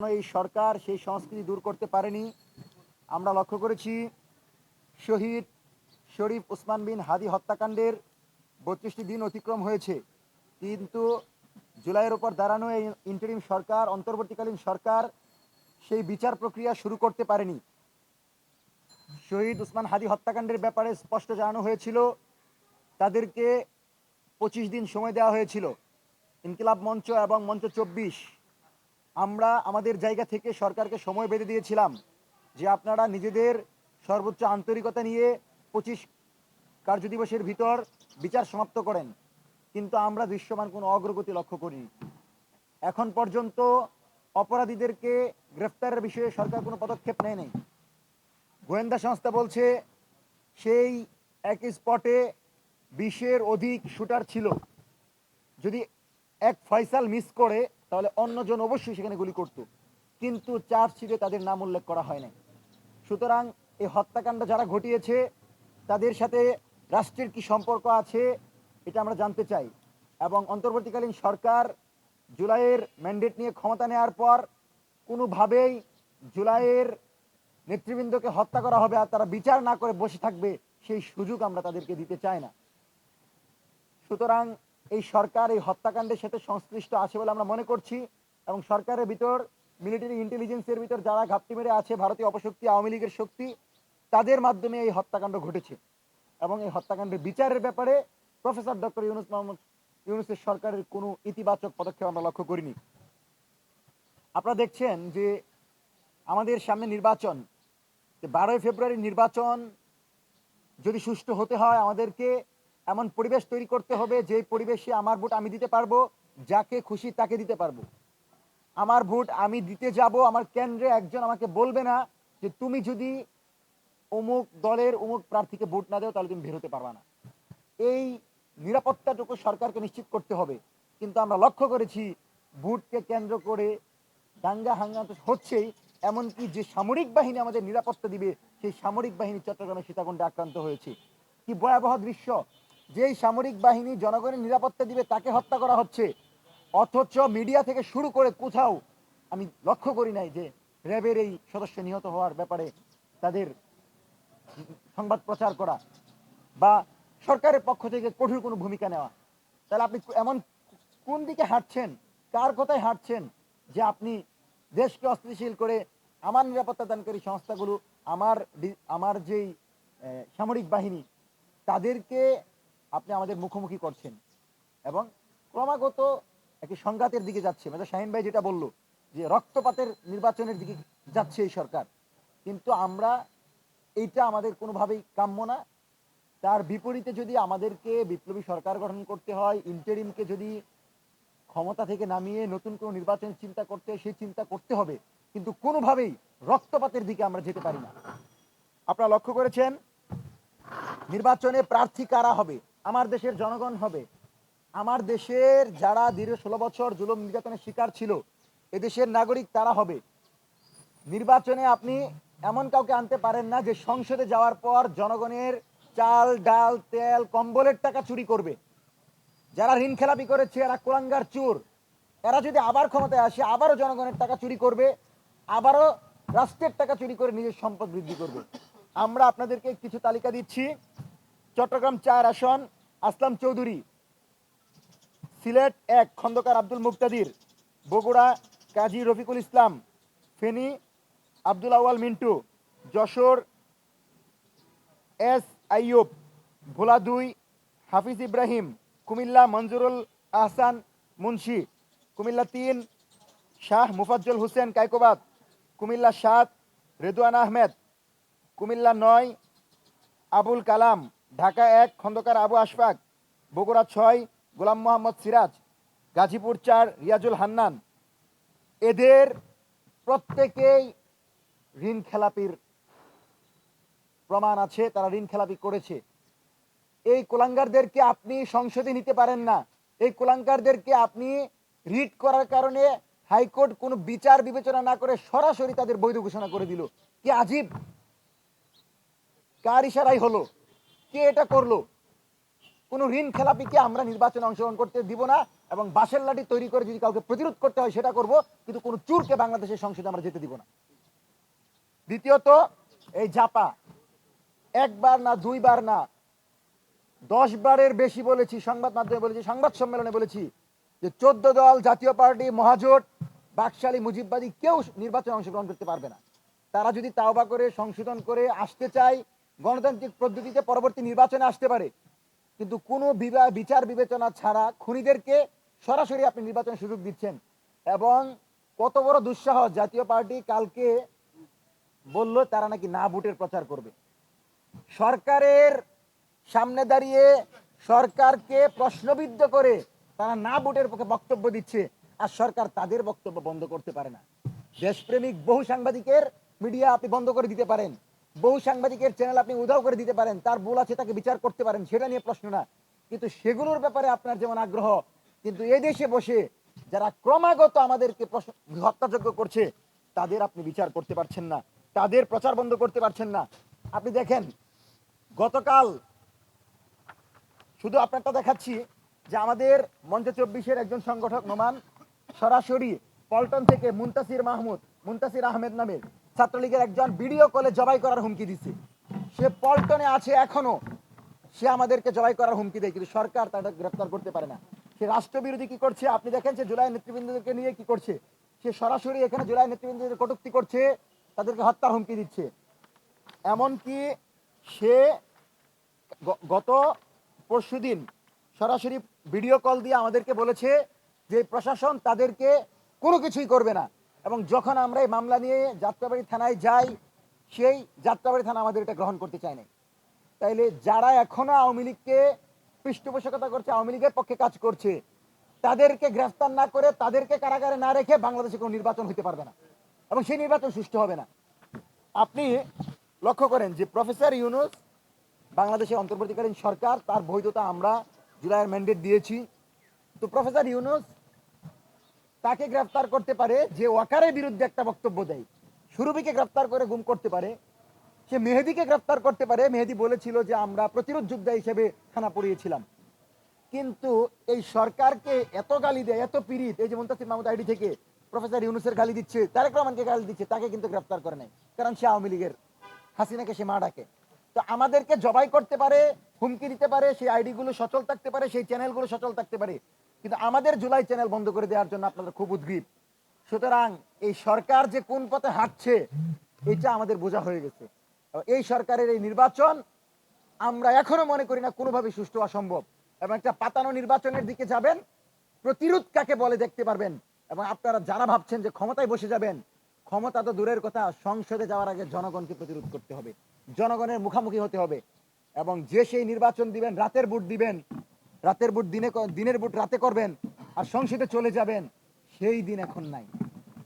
এই সরকার সেই সংস্কৃতি দূর করতে পারেনি। আমরা লক্ষ্য করেছি শহীদ শরীফ ওসমান বিন হাদি হত্যাকাণ্ডের ৩২টি দিন অতিক্রম হয়েছে, কিন্তু জুলাইয়ের ওপর দাঁড়ানো এই ইন্টারিম সরকার, অন্তর্বর্তীকালীন সরকার সেই বিচার প্রক্রিয়া শুরু করতে পারেনি। শহীদ ওসমান হাদি হত্যাকাণ্ডের ব্যাপারে স্পষ্ট জানানো হয়েছিল তাদেরকে ২৫ দিন সময় দেওয়া হয়েছিল। ইনকিলাব মঞ্চ এবং মঞ্চ ২৪ আমরা আমাদের জায়গা থেকে সরকারকে সময় বেঁধে দিয়েছিলাম যে আপনারা নিজেদের সর্বোচ্চ আন্তরিকতা নিয়ে ২৫ কার্যদিবসের ভিতর বিচার সমাপ্ত করেন, কিন্তু আমরা দৃশ্যমান কোনো অগ্রগতি লক্ষ্য করিনি। এখন পর্যন্ত অপরাধীদেরকে গ্রেফতারের বিষয়ে সরকার কোনো পদক্ষেপ নেয়নি। গোয়েন্দা সংস্থা বলছে সেই একই স্পটে ২০-এর অধিক শুটার ছিল, যদি এক ফয়সাল মিস করে তাহলে অন্যজন অবশ্যই সেখানে গুলি করত, কিন্তু চার্জশিটে তাদের নাম উল্লেখ করা হয় না। সুতরাং এই হত্যাকাণ্ড যারা ঘটিয়েছে তাদের সাথে রাষ্ট্রের কি সম্পর্ক আছে এটা আমরা জানতে চাই। এবং অন্তর্বর্তীকালীন সরকার জুলাইয়ের ম্যান্ডেট নিয়ে ক্ষমতা নেওয়ার পর কোনোভাবেই জুলাইয়ের নেতৃবৃন্দকে হত্যা করা হবে আর তারা বিচার না করে বসে থাকবে সেই সুযোগ আমরা তাদেরকে দিতে চাই না। সুতরাং এই সরকার এই হত্যাকাণ্ডের সাথে সংশ্লিষ্ট আছে বলে আমরা মনে করছি, এবং সরকারের ভিতর মিলিটারি ইন্টেলিজেন্সের ভিতর যারা ঘাপটি মেরে আছে, ভারতীয় অপশক্তি, আওয়ামী লীগের শক্তি, তাদের মাধ্যমে এই হত্যাকাণ্ড ঘটেছে। এবং এই হত্যাকাণ্ডের বিচারের ব্যাপারে প্রফেসর ডক্টর ইউনূসের সরকারের কোনো ইতিবাচক পদক্ষেপ আমরা লক্ষ্য করিনি। আপনারা দেখছেন যে আমাদের সামনে নির্বাচন, 12ই ফেব্রুয়ারি নির্বাচন যদি সুষ্ঠু হতে হয় আমাদেরকে এমন পরিবেশ তৈরি করতে হবে যে পরিবেশে আমার ভোট আমি দিতে পারবো, যাকে খুশি তাকে দিতে পারবো। আমার ভোট আমি দিতে যাব, আমার কেন্দ্রে একজন আমাকে বলবে না যে তুমি যদি অমুক দলের অমুক প্রার্থীকে ভোট না দেও তাহলে তুমি বের হতে পারবা না। এই নিরাপত্তাটুকু সরকারকে নিশ্চিত করতে হবে। কিন্তু আমরা লক্ষ্য করেছি ভোটকে কেন্দ্র করে দাঙ্গা হাঙ্গামা হচ্ছেই, এমনকি যে সামরিক বাহিনী আমাদের নিরাপত্তা দিবে সেই সামরিক বাহিনী চট্টগ্রামে সীতাকুণ্ডে আক্রান্ত হয়েছে। কি ভয়াবহ দৃশ্য! যেই সামরিক বাহিনী জনগণের নিরাপত্তা দিবে তাকে হত্যা করা হচ্ছে, অথচ মিডিয়া থেকে শুরু করে কোথাও আমি লক্ষ্য করি নাই যে র্যাবের এই সদস্য নিহত হওয়ার ব্যাপারে তাদের সংবাদ প্রচার করা বা সরকারের পক্ষ থেকে কঠোর কোনো ভূমিকা নেওয়া। তাহলে আপনি এমন কোন দিকে হাঁটছেন, কার কথায় হাঁটছেন যে আপনি দেশকে অস্থিতিশীল করে আমার নিরাপত্তা দানকারী সংস্থাগুলো, আমার যেই সামরিক বাহিনী, তাদেরকে আপনি আমাদের মুখোমুখি করছেন এবং ক্রমাগত একটি সংঘাতের দিকে যাচ্ছে। মেজর শাহিন ভাই যেটা বলল যে রক্তপাতের নির্বাচনের দিকে যাচ্ছে এই সরকার, কিন্তু আমরা এইটা আমাদের কোনোভাবেই কাম্য না। তার বিপরীতে যদি আমাদেরকে বিপ্লবী সরকার গঠন করতে হয়, ইন্টারিমকে যদি ক্ষমতা থেকে নামিয়ে নতুন কোনো নির্বাচন চিন্তা করতে হয়, সেই চিন্তা করতে হবে, কিন্তু কোনোভাবেই রক্তপাতের দিকে আমরা যেতে পারি না। আপনারা লক্ষ্য করেছেন নির্বাচনে প্রার্থী কারা হবে? আমার দেশের জনগণ হবে। আমার দেশের যারা দীর্ঘ 16 বছর জুলুম নির্যাতনের শিকার ছিল, এদেশের নাগরিক তারা হবে। নির্বাচনে আপনি এমন কাউকে আনতে পারেন না যে সংসদে যাওয়ার পর জনগণের চাল, ডাল, তেল, কম্বলের টাকা চুরি করবে। যারা ঋণ খেলাপি করেছে এরা কুলাঙ্গার চোর, এরা যদি আবার ক্ষমতায় আসে আবারও জনগণের টাকা চুরি করবে, আবারও রাষ্ট্রের টাকা চুরি করে নিজের সম্পদ বৃদ্ধি করবে। আমরা আপনাদেরকে কিছু তালিকা দিচ্ছি। চট্টগ্রাম 4 আসন আসলাম চৌধুরী, সিলেট 1 খন্দকার আব্দুল মুক্তাদির, বগুড়া কাজী রফিকুল ইসলাম, ফেনী আব্দুল আউয়াল মিন্টু, যশোর এস আইয়ুব, ভোলা 2 হাফিজ ইব্রাহিম, কুমিল্লা মঞ্জুরুল আহসান মুন্সি, কুমিল্লা 3 শাহ মুফাজ্জল হোসেন কায়কোবাদ, কুমিল্লা 7 রেদওয়ান আহমেদ, কুমিল্লা 9 আবুল কালাম, ঢাকা 1 খন্দকার আবু আশফাক, বগুড়া 6 গোলাম মোহাম্মদ সিরাজ, গাজীপুর 4 রিয়াজুল হান্নান। এদের প্রত্যেকেই ঋণ খেলাপির প্রমাণ আছে, তারা ঋণ খেলাপি করেছে। এই কুলাঙ্গারদেরকে আপনি সংসদে নিতে পারেন না। এই কুলাঙ্গারদেরকে আপনি রিট করার কারণে হাইকোর্ট কোনো বিচার বিবেচনা না করে সরাসরি তাদের বৈধ ঘোষণা করে দিল। কি আজীব! কার ইশারাই হলো? কে এটা করলো? কোনো ঋণ খেলাপিকে আমরা নির্বাচনে অংশগ্রহণ করতে দিব না। এবং বাঁশের লাঠি তৈরি করে যদি কাউকে প্রতিরোধ করতে হয় সেটা করব, কিন্তু কোনো চুরকে বাংলাদেশের সংসদে আমরা যেতে দিব না। দ্বিতীয়ত, এই জাপা একবার না, দুইবার না, 10 বারের বেশি বলেছি, সংবাদ মাধ্যমে বলেছি, সংবাদ সম্মেলনে বলেছি যে 14 দল জাতীয় পার্টি মহাজোট বাকশালী মুজিববাদী কেউ নির্বাচনে অংশগ্রহণ করতে পারবে না। তারা যদি তাওবা করে সংশোধন করে আসতে চায়, গণতান্ত্রিক পদ্ধতিতে পরবর্তী নির্বাচনে আসতে পারে, কিন্তু কোনো বিচার বিবেচনা ছাড়া খুনিদেরকে সরাসরি আপনি নির্বাচনের সুযোগ দিচ্ছেন। এবং কত বড় দুঃসাহস, জাতীয় পার্টি কালকে বলল তারা নাকি না ভোটের প্রচার করবে। সরকারের সামনে দাঁড়িয়ে সরকারকে প্রশ্নবিদ্ধ করে তারা না ভোটের পক্ষে বক্তব্য দিচ্ছে, আর সরকার তাদের বক্তব্য বন্ধ করতে পারে না। দেশপ্রেমিক বহু সাংবাদিকের মিডিয়া আপনি বন্ধ করে দিতে পারেন, বহু সাংবাদিকের চ্যানেল আপনি উধাও করে দিতে পারেন, তার ভুল আছে তাকে বিচার করতে পারেন, সেটা নিয়ে প্রশ্ন না, কিন্তু সেগুলোর ব্যাপারে আপনার যেমন আগ্রহ, কিন্তু এই দেশে বসে যারা ক্রমাগত আমাদেরকে হত্যাযজ্ঞ করছে তাদের আপনি বিচার করতে পারছেন না, তাদের প্রচার বন্ধ করতে পারছেন না। আপনি দেখেন গতকাল, শুধু আপনারটা দেখাচ্ছি, যে আমাদের মঞ্চে 24-এর একজন সংগঠক নোমান সরাসরি পল্টন থেকে মুন্তাসির আহমেদ নামের ছাত্রলীগের একজন ভিডিও কলে জবাই করার হুমকি দিচ্ছে। সে পল্টনে আছে এখনো, সে আমাদেরকে জবাই করার হুমকি দেয়, কিন্তু সরকার তাকে গ্রেফতার করতে পারে না। সে রাষ্ট্রবিরোধী কি করছে আপনি দেখেন, সে জুলাই নেতৃবৃন্দকে নিয়ে কি করছে, সে সরাসরি এখানে জুলাই নেতৃবৃন্দদের কটূক্তি করছে, তাদেরকে হত্যার হুমকি দিচ্ছে। এমনকি সে গত পরশুদিন সরাসরি ভিডিও কল দিয়ে আমাদেরকে বলেছে যে প্রশাসন তাদেরকে কোনো কিছুই করবে না, এবং যখন আমরা এই মামলা নিয়ে যাত্রাবাড়ি থানায় যাই, সেই যাত্রাবাড়ি থানা আমাদের এটা গ্রহণ করতে চায় না। তাইলে যারা এখনো আওয়ামী লীগকে পৃষ্ঠপোষকতা করছে, আওয়ামী লীগের পক্ষে কাজ করছে, তাদেরকে গ্রেফতার না করে, তাদেরকে কারাগারে না রেখে বাংলাদেশে কোনো নির্বাচন হতে পারবে না, এবং সেই নির্বাচন সুষ্ঠু হবে না। আপনি লক্ষ্য করেন যে প্রফেসর ইউনূস বাংলাদেশে অন্তর্বর্তীকালীন সরকার, তার বৈধতা আমরা জুলাইয়ের ম্যান্ডেট দিয়েছি। তো প্রফেসর ইউনূস তাকে গ্রেফতার করতে পারে যে ওয়াকারের বিরুদ্ধে একটা বক্তব্য দেয়, সুরভিকে গ্রেফতার করে গুম করতে পারে, সে মেহেদিকে গ্রেফতার করতে পারে। মেহেদি বলেছিল যে আমরা প্রতিরোধ যোদ্ধা হিসেবে থানা পড়িয়েছিলাম, কিন্তু এই সরকারকে এত গালি দেয়, এত পীড়িত, এই যে মুনতাসির মাহমুদ আইডি থেকে প্রফেসর ইউনূসের গালি দিচ্ছে, তারেক রহমানকে গালি দিচ্ছে, তাকে কিন্তু গ্রেফতার করে নাই, কারণ সে আওয়ামী লীগের, হাসিনাকে সে মা ডাকে। তো আমাদেরকে জবাই করতে পারে, হুমকি দিতে পারে, সেই আইডিগুলো সচল থাকতে পারে, সেই চ্যানেলগুলো সচল থাকতে পারে, কিন্তু আমাদের জুলাই চ্যানেল বন্ধ করে দেওয়ার জন্য আপনারা খুব উদ্গ্রীব। সুতরাং এই সরকার যে কোন পথে হাঁটছে এটা আমাদের বোঝা হয়ে গেছে। এই সরকারের এই নির্বাচন আমরা এখনো মনে করি না কোনোভাবে সুষ্ঠু অসম্ভব, এবং একটা পাতানো নির্বাচনের দিকে যাবেন, প্রতিরোধ কাকে বলে দেখতে পারবেন। এবং আপনারা যারা ভাবছেন যে ক্ষমতায় বসে যাবেন, ক্ষমতা তো দূরের কথা, সংসদে যাওয়ার আগে জনগণকে প্রতিরোধ করতে হবে, জনগণের মুখোমুখি হতে হবে, এবং যে সেই নির্বাচন দিবেন, রাতের ভোট দিবেন, রাতের ভোট দিনে, দিনের ভোট রাতে করবেন, আর সংসদে চলে যাবেন, সেই দিন এখন নাই।